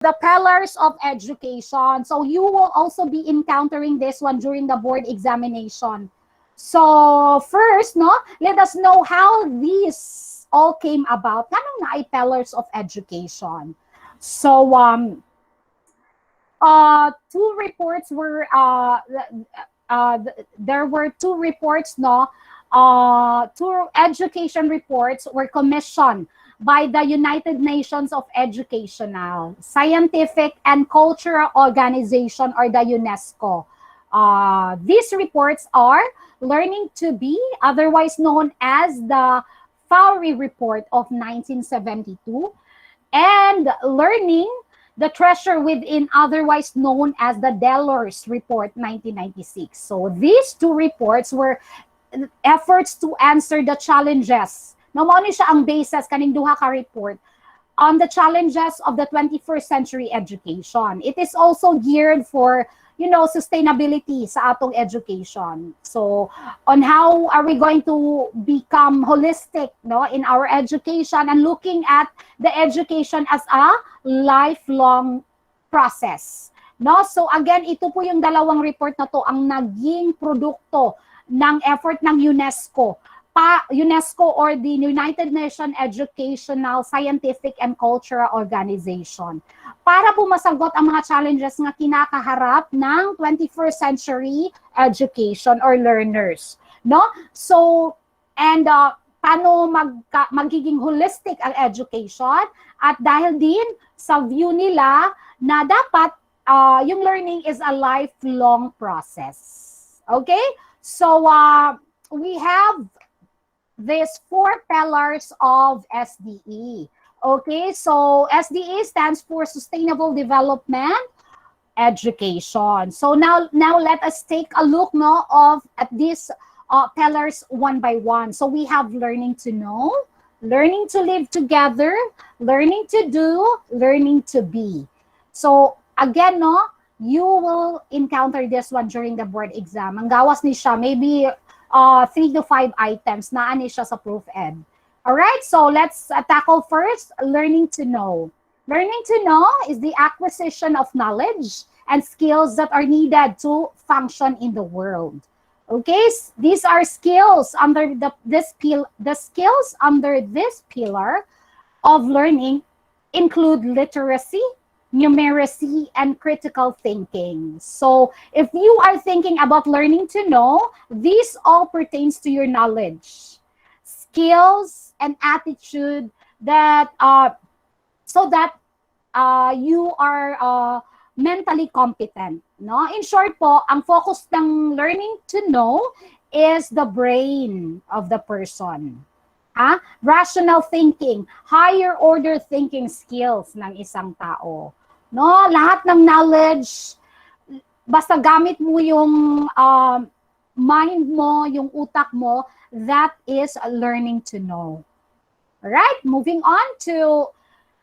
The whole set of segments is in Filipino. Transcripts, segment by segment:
The pillars of education. So you will also be encountering this one during the board examination. So first, no, let us know how these all came about. Kanang na ay pillars of education. So two reports were there were two reports, no, two education reports were commissioned by the United Nations of Educational, Scientific, and Cultural Organization, or the UNESCO. These reports are Learning to Be, otherwise known as the Fowry Report of 1972, and Learning the Treasure Within, otherwise known as the Delors Report 1996. So these two reports were efforts to answer the challenges. No, mao ni siya ang basis kaning duha ka report on the challenges of the 21st century education. It is also geared for, you know, sustainability sa atong education. So, on how are we going to become holistic, no, in our education, and looking at the education as a lifelong process. No? So, again, ito po yung dalawang report na to ang naging produkto ng effort ng UNESCO. UNESCO, or the United Nations Educational, Scientific, and Cultural Organization, para po masagot ang mga challenges nga kinakaharap ng 21st century education or learners, no? So, and paano magiging holistic ang education, at dahil din sa view nila na dapat yung learning is a lifelong process. Okay? So, we have these four pillars of SDE. Okay, so SDE stands for Sustainable Development Education. So now let us take a look, no, at these pillars one by one. So we have learning to know, learning to live together, learning to do, learning to be. So again, no, you will encounter this one during the board exam. Ang gawas ni siya, maybe 3 to 5 items na ani siya sa proof ed. Alright, so let's tackle first learning to know. Learning to know is the acquisition of knowledge and skills that are needed to function in the world. Okay, these are skills under the skills under this pillar of learning include literacy, numeracy, and critical thinking. So if you are thinking about learning to know, this all pertains to your knowledge, skills, and attitude that so that you are mentally competent. No? In short po, ang focus ng learning to know is the brain of the person. Rational thinking, higher order thinking skills ng isang tao. No, lahat ng knowledge, basta gamit mo yung mind mo, yung utak mo, that is learning to know. Alright, moving on to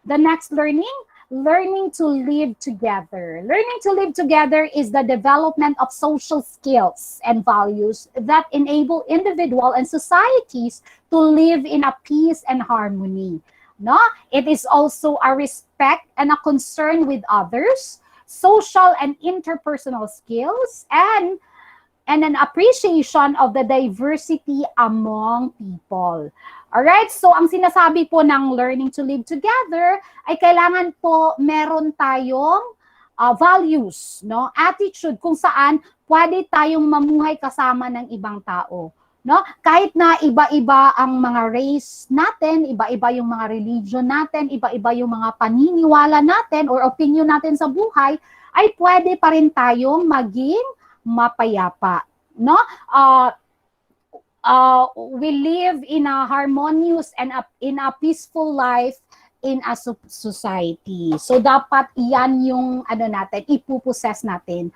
the next learning to live together. Learning to live together is the development of social skills and values that enable individual and societies to live in a peace and harmony. No? It is also a respect and a concern with others, social and interpersonal skills, and an appreciation of the diversity among people. Alright, so ang sinasabi po ng learning to live together ay kailangan po meron tayong values, no? Attitude kung saan pwede tayong mamuhay kasama ng ibang tao. No? Kahit na iba-iba ang mga race natin, iba-iba yung mga religion natin, iba-iba yung mga paniniwala natin or opinion natin sa buhay, ay pwede pa rin tayong maging mapayapa. No? We live in a harmonious and in a peaceful life in a society. So dapat iyan yung natin, ipupossess natin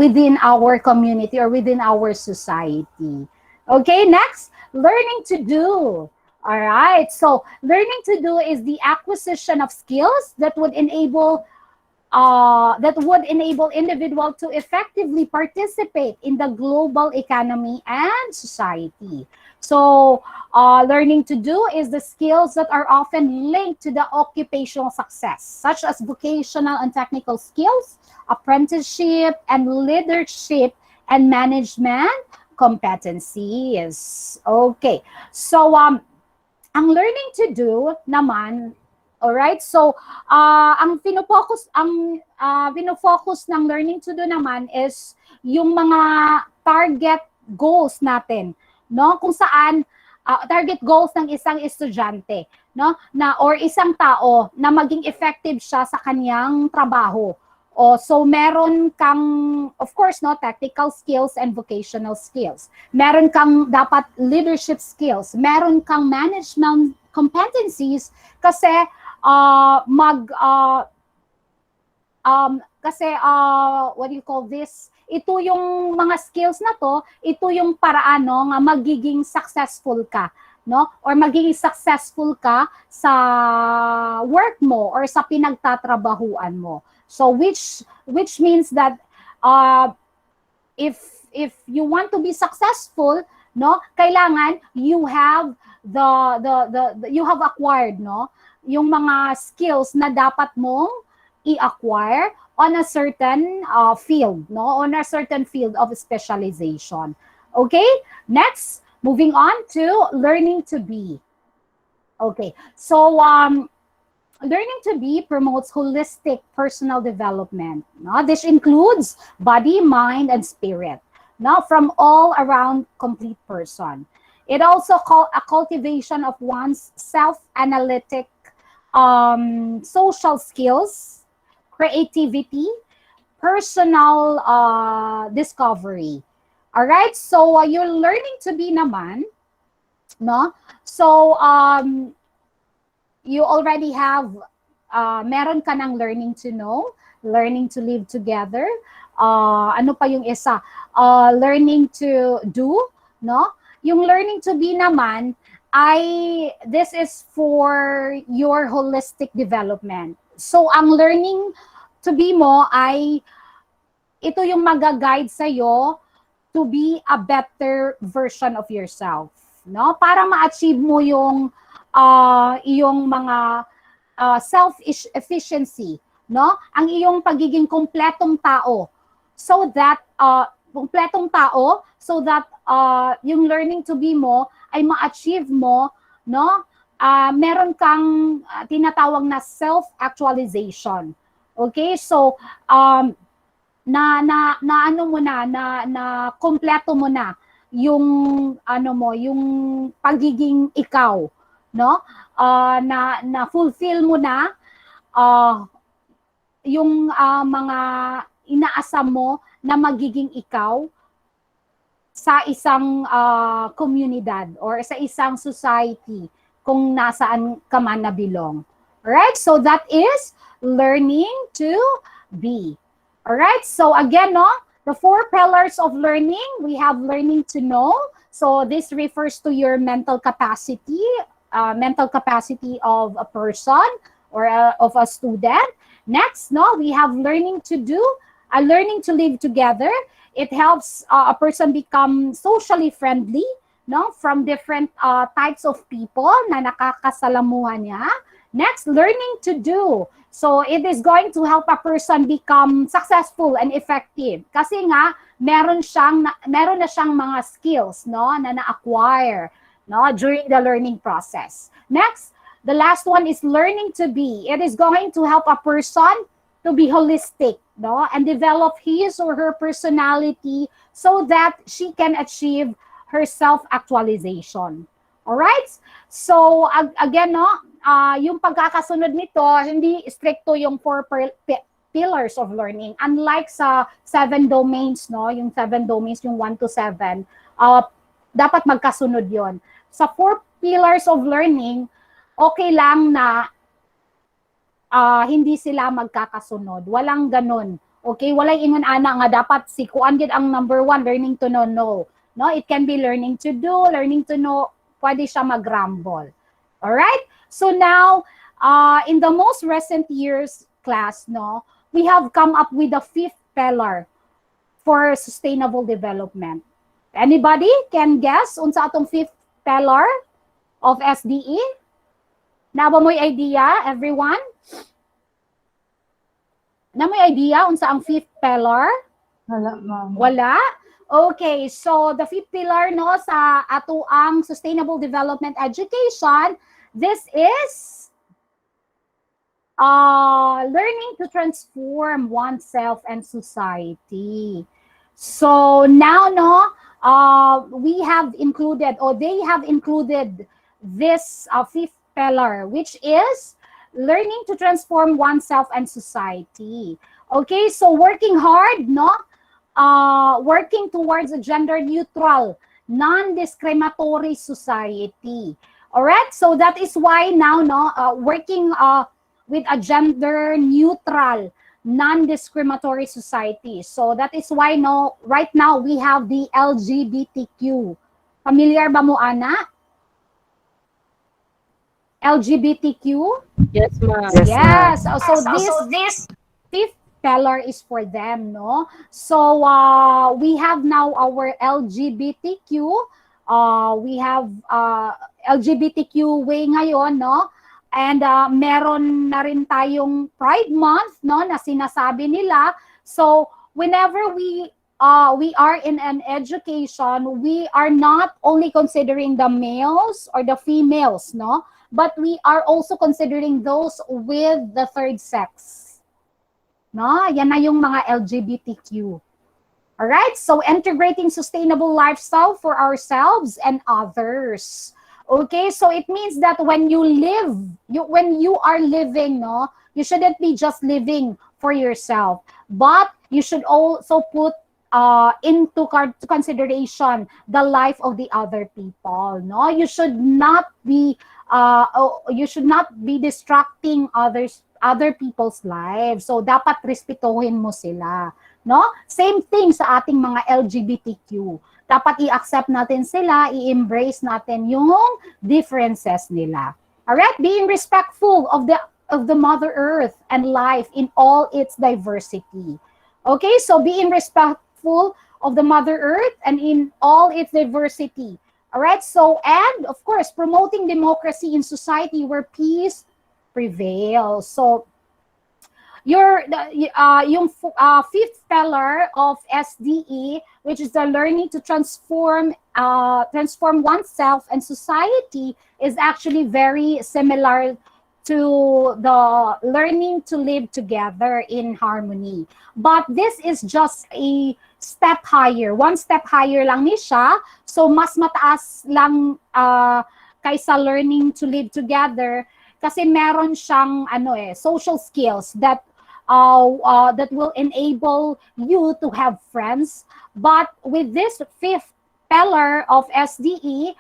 within our community or within our society. Okay, next, learning to do. All right, so learning to do is the acquisition of skills that would enable individual to effectively participate in the global economy and society. So, learning to do is the skills that are often linked to the occupational success, such as vocational and technical skills, apprenticeship, and leadership and management competencies. Okay. So, ang learning to do naman, alright? So, ang pinofocus ng learning to do naman is yung mga target goals natin, no? Kung saan target goals ng isang estudyante, no? Na or isang tao na maging effective siya sa kaniyang trabaho. O so meron kang, of course, no, technical skills and vocational skills. Meron kang dapat leadership skills, meron kang management competencies kasi what do you call this? Ito yung mga skills na to, ito yung paraan no nga magiging successful ka, no? Or magiging successful ka sa work mo or sa pinagtatrabahuan mo. So which means that if you want to be successful, no, kailangan you have you have acquired, no, yung mga skills na dapat mong i-acquire on a certain field, no, on a certain field of specialization. Okay, next, moving on to learning to be. Okay, so learning to be promotes holistic personal development. No? This includes body, mind, and spirit. No? From all around complete person. It also a cultivation of one's self-analytic social skills, creativity, personal discovery. All right? So you're learning to be naman, no? So you already have, meron ka ng learning to know, learning to live together, ano pa yung isa? Learning to do, no? Yung learning to be naman, this is for your holistic development. So, ang learning to be mo ay, ito yung mag-guide sa'yo to be a better version of yourself, no? Para ma-achieve mo yung iyong mga self-efficiency, no? Ang iyong pagiging kumpletong tao. So that yung learning to be mo ay ma-achieve mo, no? Meron kang tinatawag na self-actualization. Okay? So ano mo na kumpleto mo na yung yung pagiging ikaw, no? Na fulfill mo na yung mga inaasam mo na magiging ikaw sa isang komunidad or sa isang society kung nasaan ka man nabilong. Alright? So that is learning to be. Alright? So again, no? The 4 pillars of learning, we have learning to know. So this refers to your mental capacity of a person or of a student. Next, no, we have learning to do, learning to live together. It helps a person become socially friendly, no, from different types of people na nakakasalamuhan niya. Next, learning to do. So it is going to help a person become successful and effective. Kasi nga, meron na siyang mga skills, no, na na-acquire, no, during the learning process. Next, the last one is learning to be. It is going to help a person to be holistic, no, and develop his or her personality so that she can achieve her self-actualization. All right? So again, no, yung pagkakasunod nito, hindi stricto yung 4 pillars of learning. Unlike sa 7 domains, no, yung 7 domains, yung 1 to 7, dapat magkasunod yon. Sa 4 pillars of learning, okay lang na hindi sila magkakasunod. Walang ganun. Okay? Walang ingon ana nga dapat si kuan gid ang number 1, learning to know. No. No, it can be learning to do, learning to know, pwede siya mag-rumble. All right? So now, in the most recent years class, no, we have come up with the 5th pillar for sustainable development. Anybody can guess unsa atong 5th pillar of SDE? Nawa mo'y idea, everyone? Na mo'y idea unsa ang fifth pillar? Wala, ma'am. Wala? Okay, so the fifth pillar no sa ato ang sustainable development education, this is learning to transform oneself and society. So now no, we have included, or they have included this fifth pillar, which is learning to transform oneself and society. Okay, so working hard, no? Working towards a gender-neutral, non-discriminatory society. All right, so that is why now, no, working with a gender-neutral, non-discriminatory society. So that is why, no, right now we have the LGBTQ. Familiar ba mo, Ana? LGBTQ? Yes, ma'am. Yes. So this fifth pillar is for them, no? So we have now our LGBTQ. We have LGBTQ way ngayon, no? And meron na rin tayong Pride Month, no, na sinasabi nila. So whenever we are in an education, we are not only considering the males or the females, no? But we are also considering those with the third sex. No? Yan na yung mga LGBTQ. Alright? So, integrating sustainable lifestyle for ourselves and others. Okay? So, it means that when you live, when you are living, no, you shouldn't be just living for yourself, but you should also put into consideration the life of the other people. No? You should not be distracting other people's lives. So, dapat respetuhin mo sila. No? Same thing sa ating mga LGBTQ. Dapat i-accept natin sila, i-embrace natin yung differences nila. Alright? Being respectful of the Mother Earth and life in all its diversity. Okay? So, being respectful of the Mother Earth and in all its diversity. Alright? So, and of course, promoting democracy in society where peace prevails. So, yung fifth pillar of SDE, which is the learning to transform oneself and society, is actually very similar to the learning to live together in harmony. But this is just a step higher. One step higher lang ni siya. So, mas mataas lang kaysa learning to live together kasi meron siyang social skills that will enable you to have friends. But with this fifth pillar of SDE,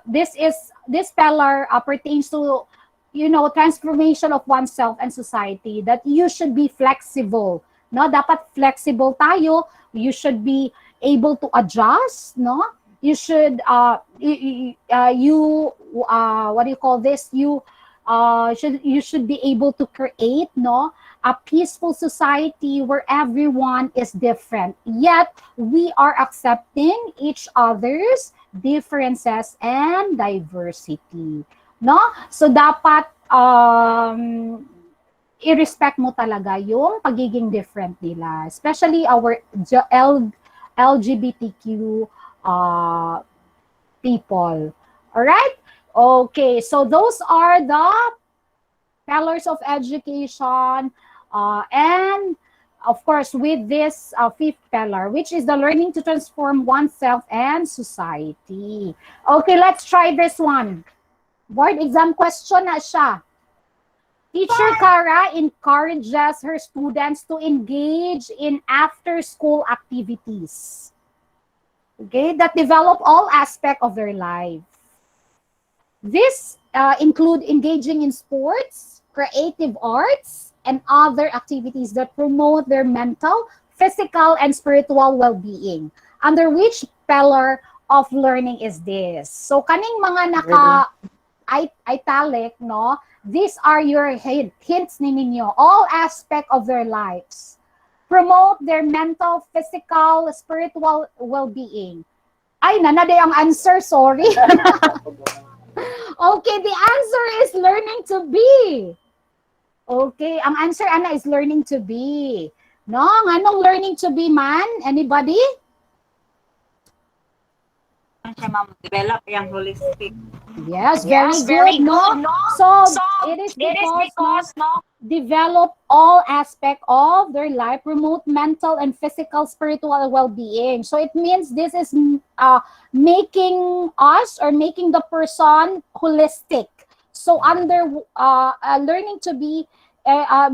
this pillar pertains to transformation of oneself and society, that you should be flexible. No, dapat flexible tayo. You should be able to adjust, no? You should what do you call this? You should be able to create, no, a peaceful society where everyone is different, yet we are accepting each other's differences and diversity. No? So, dapat i-respect mo talaga yung pagiging different nila. Especially our LGBTQ people. Alright? Okay. So, those are the pillars of education. And, of course, with this fifth pillar, which is the learning to transform oneself and society. Okay, let's try this one. Board exam question na siya. Teacher Cara encourages her students to engage in after-school activities, okay, that develop all aspects of their life. This include engaging in sports, creative arts, and other activities that promote their mental, physical, and spiritual well-being. Under which pillar of learning is this? So, kaning mga italic, no? These are your hints ninyo. All aspects of their lives. Promote their mental, physical, spiritual well-being. Ay, nanaday ang answer, sorry. Okay, the answer is learning to be. Okay, ang answer, Ana, is learning to be. No? Anong learning to be man? Anybody? Siya, ma'am, develop yung holistic. Yes, very good, no? So, it is because, no, develop all aspect of their life, promote mental and physical, spiritual well-being. So, it means this is making us or making the person holistic. So, under learning to be,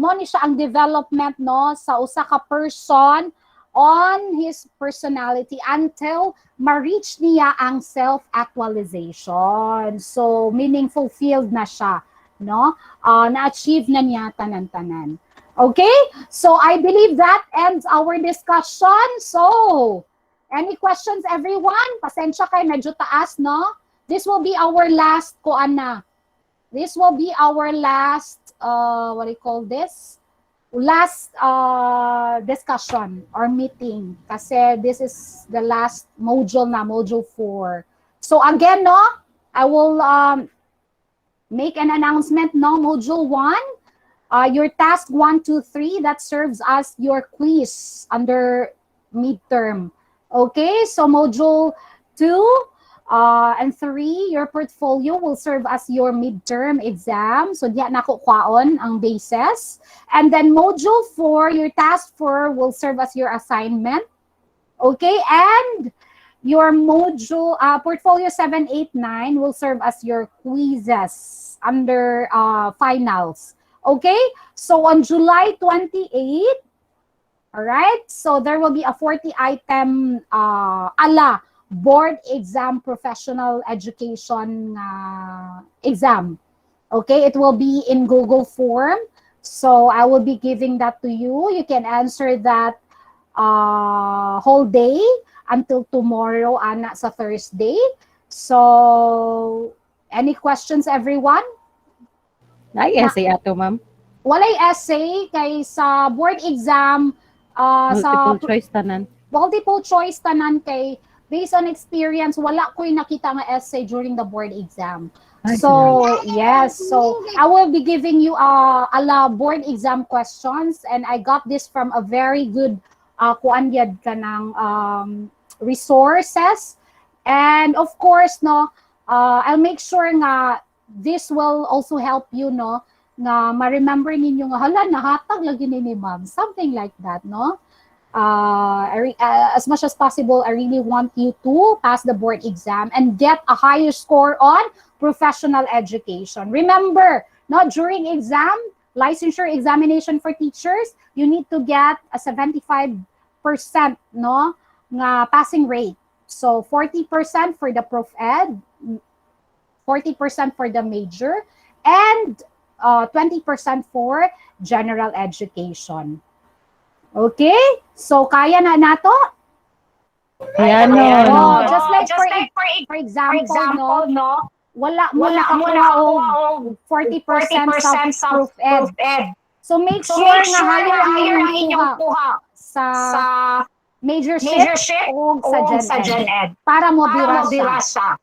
mo ni siya ang development, no, sa usa ka person on his personality until ma-reach niya ang self-actualization. So, meaning fulfilled na siya, no? Na-achieve na niya tanan-tanan. Okay? So, I believe that ends our discussion. So, any questions, everyone? Pasensya kayo, medyo taas, no? This will be our last, this will be our last, what do you call this? Last discussion or meeting kasi this is the last module na, module 4. So again, no, I will make an announcement, no, module 1, your task 1, 2, 3, that serves as your quiz under midterm. Okay, so module 2 and 3, your portfolio will serve as your midterm exam. So, diya nakukwaon ang basis. And then module 4, your task 4 will serve as your assignment. Okay, and your module, portfolio 7, 8, 9 will serve as your quizzes under finals. Okay, so on July 28, all right, so there will be a 40-item board exam, professional education exam. Okay, it will be in Google form. So I will be giving that to you. You can answer that whole day until tomorrow, Ana, sa Thursday. So, any questions, everyone? Ay, essay ato, ma'am. Walay essay kay sa board exam, Multiple choice tanan. Multiple choice tanan kay based on experience, wala ko'y nakita nga essay during the board exam. So, yes. So, I will be giving you a board exam questions and I got this from a very good kuanyad ka ng resources. And of course, no, I'll make sure nga this will also help you, no, nga ma-remember ninyo nga, hala, nahatag lagi ni ma'am. Something like that, no? As much as possible, I really want you to pass the board exam and get a higher score on professional education. Remember, no, during exam, licensure examination for teachers, you need to get a 75%, no, nga passing rate. So 40% for the prof ed, 40% for the major, and 20% for general education. Okay? So, kaya na nato? Ayan, no. Just like for example, no, wala mo nakakuha 40% sa proof ed. So, make sure nga higher ang inyong kuha sa majorship o sa gen ed para mo bira siya.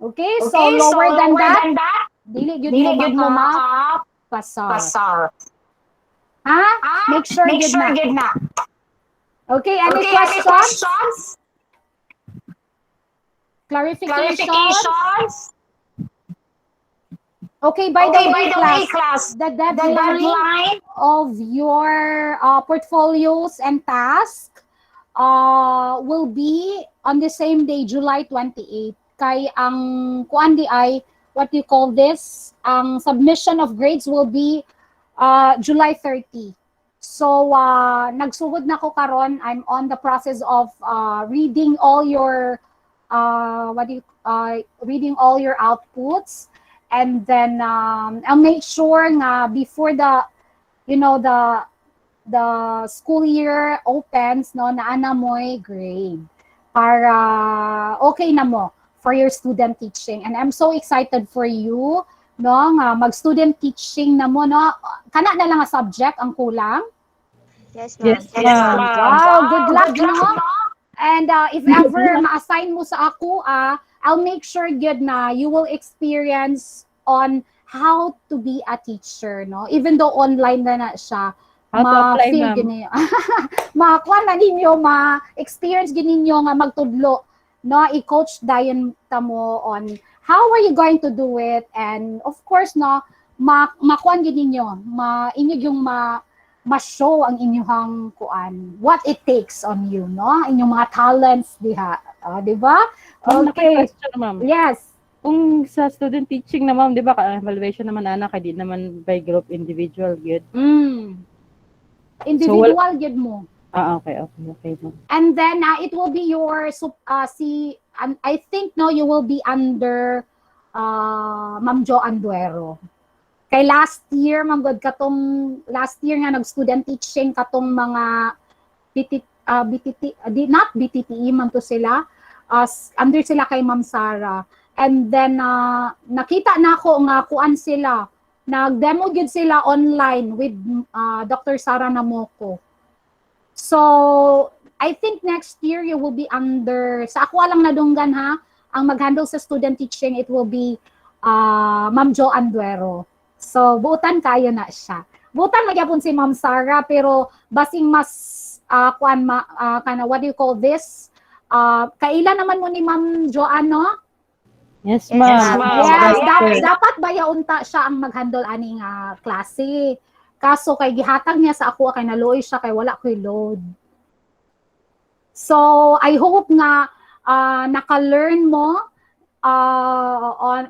Okay? So, lower than that, dili gyud mo makapasar. Ha? Make sure good na. Okay, any questions? Clarifications? Okay, by the way, class, the deadline of your portfolios and tasks will be on the same day, July 28. Kay ang kuan di ay, what you call this, ang submission of grades will be July 30. So, nagsugod na ko karon. I'm on the process of reading all your reading all your outputs, and then I'll make sure nga before the school year opens, no, na ana mo'y grade para okay na mo for your student teaching. And I'm so excited for you, no, nga mag-student teaching na mo, no? Kana na lang a subject ang kulang? Yes, ma'am. Yes, ma'am. Wow, good luck, no? And if ever ma-assign mo sa ako, I'll make sure good na you will experience on how to be a teacher, no? Even though online na siya, How to apply, ma-feel ma'am? gini. Makakuha na ninyo, ma-experience gininyo nga magtudlo, no? I-coach dayon ta mo on how are you going to do it, and of course, no, makuan gininyo, inyo yung ma-show ang inyong kuan, what it takes on you, no? Inyong mga talents diha. Di ba? Ma'am, Okay. question, ma'am. Yes. Kung sa student teaching na, ma'am, di ba, evaluation naman anak, di naman by group, individual, good. Individual gid mo. Okay, ma'am. And then it will be your I think no, you will be under Ma'am Jo Anduero. Kay last year, Ma'am God, last year nga nag-student teaching katong mga not BTTE man to sila, under sila kay Ma'am Sara. And then nakita na ako nga kuan sila, nag-demo gyud sila online with Dr. Sara Namoko. So, I think next year you will be under, sa ako lang nadunggan ha, ang mag-handle sa student teaching, it will be Ma'am Jo Anduero. So, buutan kayo na siya. Buutan magyapon si Ma'am Sara, pero basing mas, what do you call this? Kaila naman mo ni Ma'am Jo, ano? Yes, ma'am. Yes, dapat bayaunta siya ang mag-handle aning klase. Kaso kay gihatag niya sa ako, kay naluoy siya, kay wala ko'y load. So, I hope nga naka-learn mo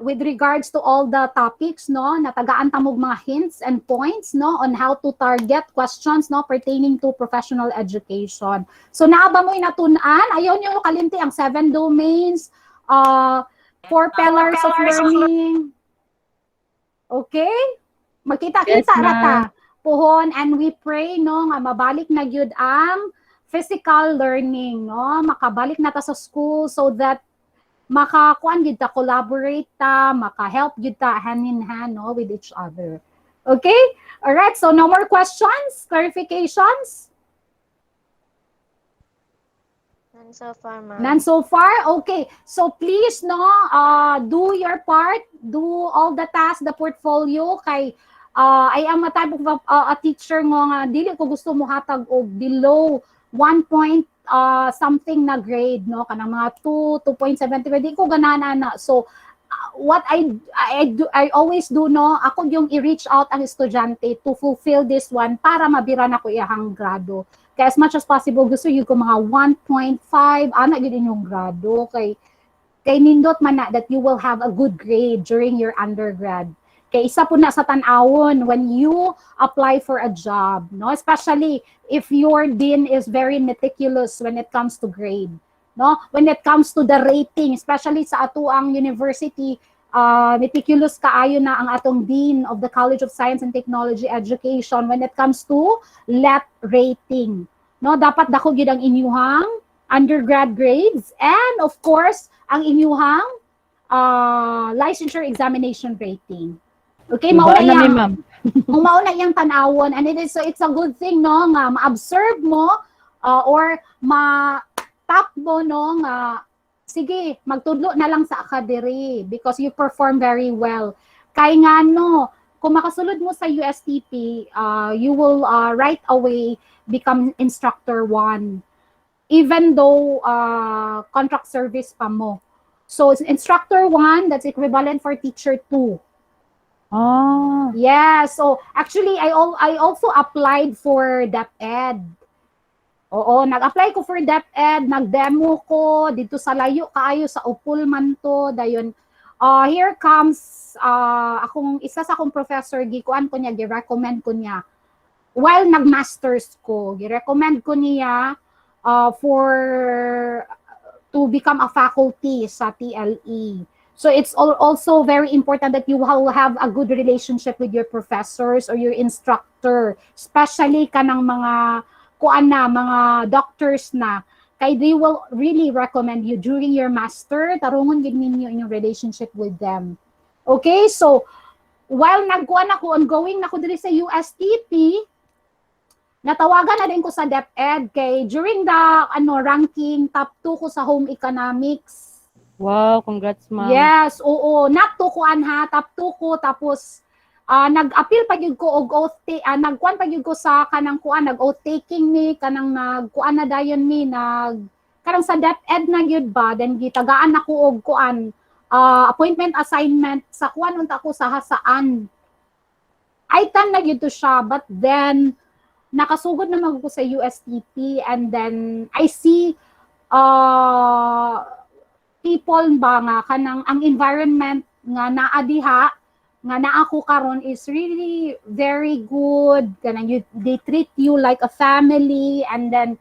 with regards to all the topics, no, natagaan ta mo mga hints and points, no, on how to target questions, no, pertaining to professional education. So naaba mo inatunan, ayaw nyo kalimti ang 7 domains, 4 pillars of learning. Okay? Magkita-kita Yes, rata puhon, and we pray, no, nga mabalik na gyud ang physical learning, no, makabalik na ta sa school so that makakuan gid ta, collaborate ta, maka-help gid ta hand in hand, no, with each other. Okay? All right, so no more questions, clarifications? None so far, ma'am. None so far? Okay. So please, no, do your part, do all the tasks, the portfolio, kay I am a type of a teacher nga dili ko gusto mo hatag og below 1 point something na grade, no, kanang mga 2, 2.75, di ko ganana na. So what I always do, no, ako yung i-reach out ang estudyante to fulfill this one para mabira na ko iyang grado. Kaya as much as possible gusto yung ko mga 1.5 ana gyud inyong grado, kay nindot man na that you will have a good grade during your undergrad. Kaya isa po na sa tanawon when you apply for a job, no? Especially if your dean is very meticulous when it comes to grade, no? When it comes to the rating, especially sa atuang university, meticulous kaayo na ang atong dean of the College of Science and Technology Education when it comes to LET rating, no? Dapat dako gyud ang inyuhang undergrad grades, and of course ang inyuhang licensure examination rating. Okay, mauna yang ma'am. mauna yang tanawon, and it's a good thing, no, nga ma-observe mo or ma-tap mo, no, nga sige, magtudlo na lang sa academy because you perform very well. Kay nga, no, kung makasulod mo sa USTP, you will right away become instructor 1, even though contract service pa mo. So instructor 1, that's equivalent for teacher 2. Oh. Yeah, so actually I also applied for DepEd. Oo, nag-apply ko for DepEd, nag-demo ko dito sa layo kaayo sa Upul man to, dayon. Here comes isa sa akong professor, gikuan ko niya, gi-recommend ko niya. While nag-masters ko, gi-recommend ko niya to become a faculty sa TLE. So it's also very important that you will have a good relationship with your professors or your instructor, especially kanang mga mga doctors na, kay they will really recommend you during your master, tarungon gid ninyo inyong relationship with them. Okay, so while ongoing na ko diri sa USTP, natawagan na din ko sa DepEd kay during the ranking top 2 ko sa home economics. Wow, congrats, ma'am. Yes, oo, not to kuan ha, top 2 ko tapos nag-appeal pa gyud ko og oath nagkuan pa gyud ko sa kanang kuan nag-oath taking mi kanang nagkuan na dayon mi karang sa DepEd na gyud ba then gitagaan ako og kuan appointment assignment sa kuan unta ko sa hasaan. Item na gyud to siya but then nakasugod naman ako sa USTP and then I see people ba nga kanang ang environment nga naa diha nga naa ko karon is really very good kanang they treat you like a family and then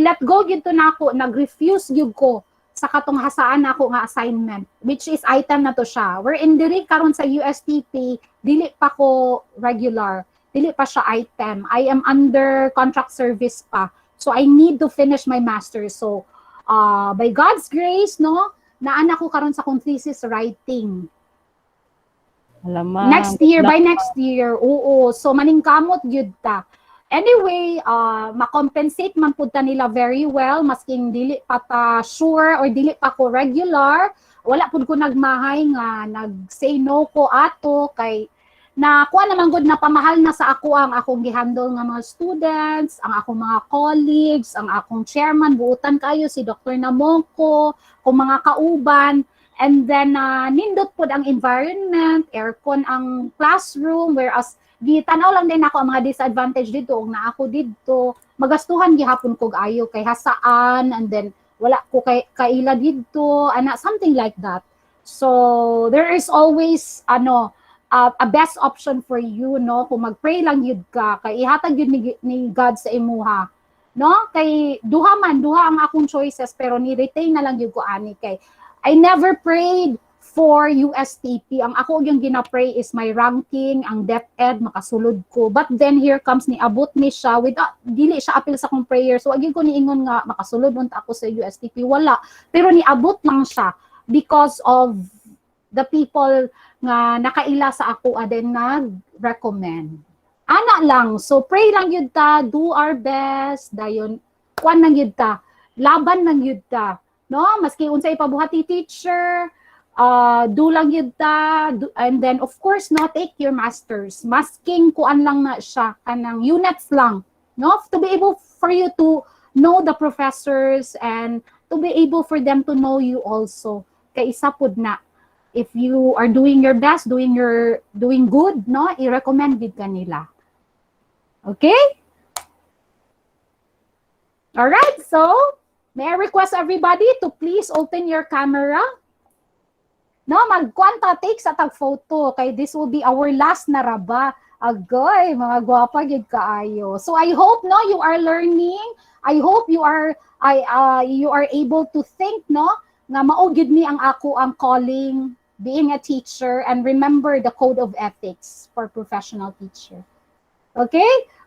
let go gyud to nako nag-refuse gyud ko sa katong hasaan nako nga assignment which is item na to siya wherein diri karon sa USTP dili pa ko regular dili pa siya item. I am under contract service pa. So I need to finish my master's. So by God's grace, no, naana ko karon sa kong thesis writing. Alam, ma'am. By next year, oo. So maningkamot gyud ta. Anyway, makompensate man pud ta nila very well masking dili pa ta sure or dili pa ko regular. Wala pud ko nagmahay nga nag-say no ko ato kay na kuha naman good na pamahal na sa ako ang akong gihandle nga mga students, ang akong mga colleagues, ang akong chairman, buutan kayo si Dr. Namongko, kung mga kauban, and then nindot pod ang environment, aircon ang classroom, whereas gitanaw lang din ako ang mga disadvantage dito, og na ako dito, magastuhan gihapon kog ayo kay hasaan, and then wala ko kaila dito, something like that. So there is always a best option for you, no? Kung mag-pray lang yun ka, kay ihatag yun ni God sa imuha. No? Kay duha ang akong choices, pero ni-retain na lang yun ko ani kay I never prayed for USTP. Ang ako yung gina-pray is my ranking, ang DepEd, makasulod ko. But then here comes ni abot ni siya, dili siya apil sa akong prayer. So agin ko niingon nga, makasulod unta ako sa USTP. Wala. Pero ni abot lang siya because of the people nga nakaila sa ako adin nag-recommend. Ana lang, so pray lang yun ta, do our best, dayon, kuan lang yun ta, laban lang yun ta, no? Maski unsay ipabuhati teacher, do lang yun ta, and then of course, no, take your masters, masking kuan lang na siya, kanang units lang, no? To be able for you to know the professors and to be able for them to know you also, kay isa pud na, if you are doing your best, doing good, no, i-recommend gid kanila. Okay? All right, so may I request everybody to please open your camera. No, magkwanta take sa tag photo kay this will be our last na raba. Agoy, mga gwapa gid kaayo. So I hope no you are learning. I hope you are able to think no nga mao gid ni ang ako ang calling being a teacher and remember the code of ethics for professional teacher. Okay?